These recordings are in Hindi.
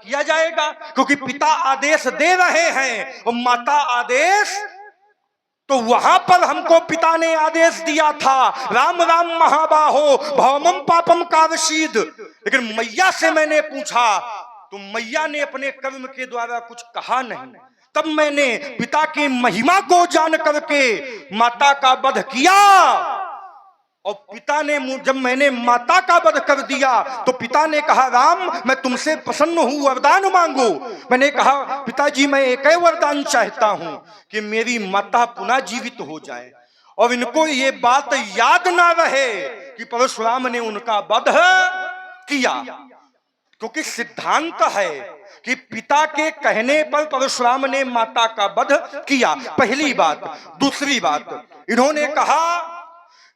किया जाएगा, क्योंकि पिता आदेश दे रहे हैं और माता आदेश, तो वहां पर हमको पिता ने आदेश दिया था, राम राम महाबाहो भवमम पापम कावशीद। लेकिन मैया से मैंने पूछा तो मैया ने अपने कर्म के द्वारा कुछ कहा नहीं। तब मैंने पिता की महिमा को जान करके माता का वध किया, और पिता ने, जब मैंने माता का वध कर दिया तो पिता ने कहा, राम मैं तुमसे प्रसन्न हूं, वरदान मांगो। मैंने कहा, पिताजी मैं एक ही वरदान चाहता हूं कि मेरी माता पुनः जीवित हो जाए, और इनको ये बात याद ना रहे कि परशुराम ने उनका वध किया। क्योंकि सिद्धांत है कि पिता के कहने पर परशुराम ने माता का वध किया, पहली बात। दूसरी बात, इन्होंने कहा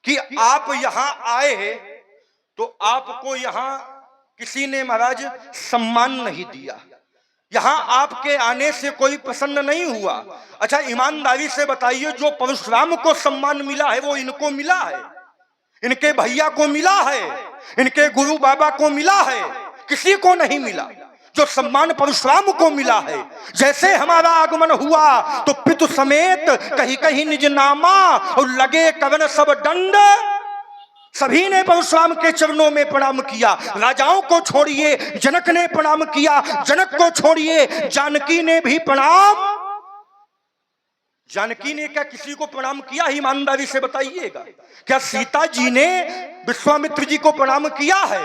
कि आप यहां आए तो आपको यहां किसी ने महाराज सम्मान नहीं दिया, यहां आपके आने से कोई प्रसन्न नहीं हुआ। अच्छा ईमानदारी से बताइए, जो परशुराम को सम्मान मिला है वो इनको मिला है, इनके भैया को मिला है, इनके गुरु बाबा को मिला है, किसी को नहीं मिला। जो सम्मान परशुराम को मिला है, जैसे हमारा आगमन हुआ तो पितु समेत कहीं कहीं निज नामा और लगे कवन सब दंड, सभी ने परशुराम के चरणों में प्रणाम किया। राजाओं को छोड़िए जनक ने प्रणाम किया, जनक को छोड़िए जानकी ने भी प्रणाम। जानकी ने क्या किसी को प्रणाम किया? ईमानदारी से बताइएगा। क्या सीता जी ने विश्वामित्र जी को प्रणाम किया है?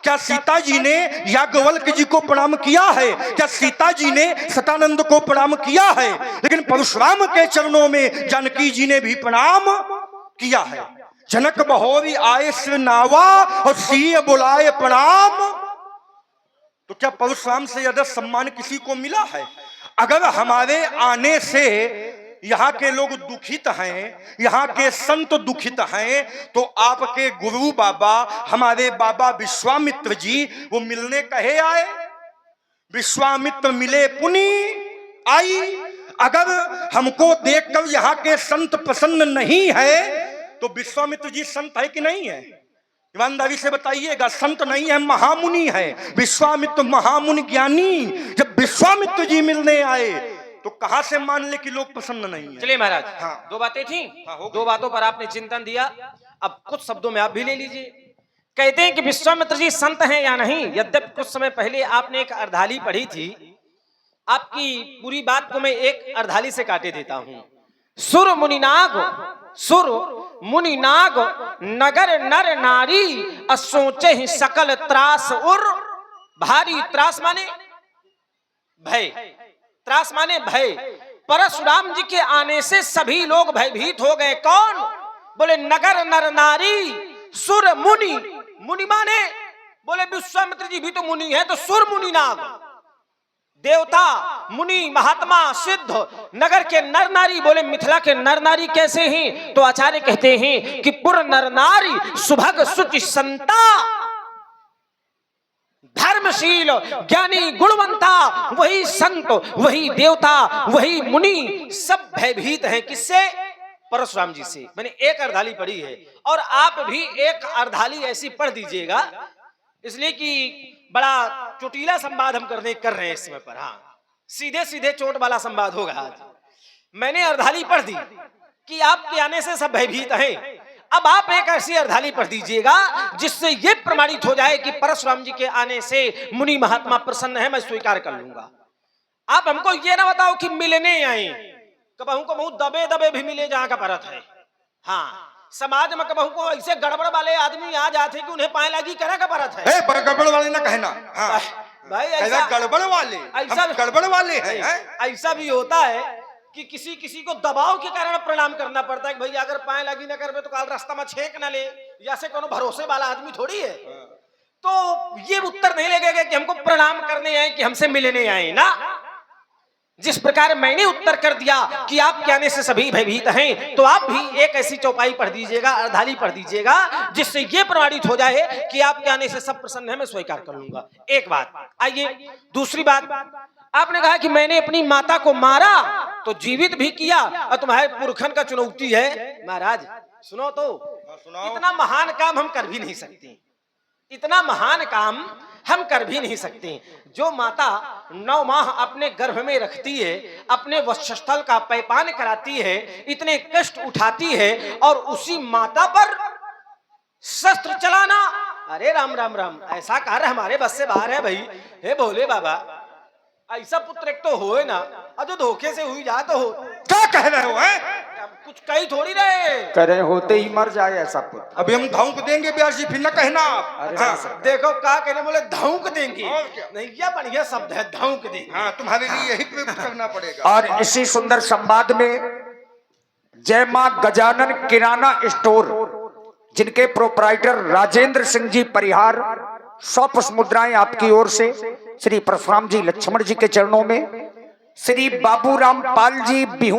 क्या सीता जी ने याज्ञवल्क्य जी को प्रणाम किया है? क्या सीता जी ने सतानंद को प्रणाम किया है? लेकिन परशुराम के चरणों में जानकी जी ने भी प्रणाम किया है। जनक बहोरी आए सिर नावा और सीय बुलाए प्रणाम। तो क्या परशुराम से ज्यादा सम्मान किसी को मिला है? अगर हमारे आने से यहाँ के लोग दुखित हैं, यहाँ के संत दुखित हैं, तो आपके गुरु बाबा हमारे बाबा विश्वामित्र जी वो मिलने कहे आए। विश्वामित्र मिले पुनि आई। अगर हमको देखकर यहाँ के संत प्रसन्न नहीं है तो विश्वामित्र जी संत है कि नहीं है? ईमानदारी से बताइएगा। संत नहीं है, महामुनि है। विश्वामित्र महामुनि ज्ञानी। जब विश्वामित्र जी मिलने आए तो कहां से मान ले कि लोग प्रसन्न नहीं है? चलिए महाराज, हाँ। दो बातें थी, हाँ, दो बातों पर आपने चिंतन दिया। अब कुछ शब्दों में आप भी ले लीजिए। कहते हैं कि विश्वामित्र जी संत हैं या नहीं, यद्यपि कुछ समय पहले आपने एक अर्धाली पढ़ी थी, आपकी पूरी बात को मैं एक अर्धाली से काटे देता हूं। सुर मुनिनाग नगर नर नारी असोचे ही सकल त्रास उर भारी। त्रास माने भय, त्रास माने भय। परशुराम जी के आने से सभी लोग भयभीत हो गए। कौन? बोले नगर नर नारी सुर मुनि। मुनि माने बोले विश्वामित्र जी भी तो मुनि है, तो सुर मुनि नाग, देवता मुनि महात्मा सिद्ध, नगर के नर नारी। बोले मिथिला के नर नारी कैसे हैं? तो आचार्य कहते हैं कि पुर नर नारी सुभग सुचि संता, धर्मशील ज्ञानी गुणवंता, वही संत, वही देवता, वही मुनि, सब भयभीत हैं। किससे? परशुराम जी से। मैंने एक अर्धाली पढ़ी है और आप भी एक अर्धाली ऐसी पढ़ दीजिएगा, इसलिए कि बड़ा चोटीला संवाद हम कर रहे हैं इस समय पर। हाँ, सीधे सीधे चोट वाला संवाद होगा आज। मैंने अर्धाली पढ़ दी कि आपके आने से सब भयभीत हैं। अब आप एक ऐसी अर्धाली पढ़ दीजिएगा जिससे यह प्रमाणित हो जाए कि परशुराम जी के आने से मुनि महात्मा प्रसन्न है, मैं स्वीकार कर लूंगा। आप हमको ये ना बताओ कि मिलने आए, कबहू को बहुत दबे दबे भी मिले जहां का परत है। हाँ, समाज में कबहू को ऐसे गड़बड़ वाले आदमी आ जाते कि उन्हें पाए लगी करे का परत है। गड़बड़ वाले ना कहना। हाँ। भाई ऐसा गड़बड़ वाले, ऐसा गड़बड़ वाले हैं। ऐसा भी होता है कि किसी को दबाव के कारण प्रणाम करना पड़ता है कि भैया अगर पाए लगी ना करबे तो काल रास्ता में छेक ना ले, या से कोनो भरोसे वाला आदमी थोड़ी है। तो ये उत्तर नहीं लगेगा कि हमको प्रणाम करने आए कि हमसे मिलने आए ना। जिस प्रकार मैंने उत्तर कर दिया कि आपके आने से सभी भयभीत हैं, तो आप भी एक ऐसी चौपाई पढ़ दीजिएगा, अर्धाली पढ़ दीजिएगा, जिससे यह प्रमाणित हो जाए कि आपके आने से सब प्रसन्न है, मैं स्वीकार कर लूंगा। एक बात। आइए दूसरी बात, आपने कहा कि मैंने अपनी माता को मारा तो जीवित भी किया और तुम्हारे पुरखन का चुनौती है। महाराज सुनो तो, इतना महान काम हम कर भी नहीं सकते, इतना महान काम हम कर भी नहीं सकते। जो माता 9 माह अपने गर्भ में रखती है, अपने वक्षस्थल का पैपान कराती है, इतने कष्ट उठाती है, और उसी माता पर शस्त्र चलाना, अरे राम राम राम, ऐसा कार्य हमारे बस से बाहर है भाई। हे भोले बाबा, ऐसा पुत्र एक तो हो ना, और जो धोखे से हुई जा तो हो। क्या कह रहे हो हैं? कुछ कही थोड़ी रहे, करे होते ही मर जाए ऐसा पुत्र। अभी हम धौंक देंगे ब्यास जी, फिर न कहना आप। हाँ, देखो क्या कहने बोले, धौंक देंगे। और क्या? नहीं, यह बढ़िया शब्द है, धौंक देंगे। हाँ, तुम्हारे लिए यही प्रयोग करना पड़ेगा। और इसी सुंदर संवाद में जय मां गजानन किराना स्टोर, जिनके प्रोपराइटर राजेंद्र सिंह जी परिहार, 100 पुष्प मुद्राएं आपकी ओर से श्री परशुराम जी लक्ष्मण जी के चरणों में, श्री बाबूराम पाल जी बिहू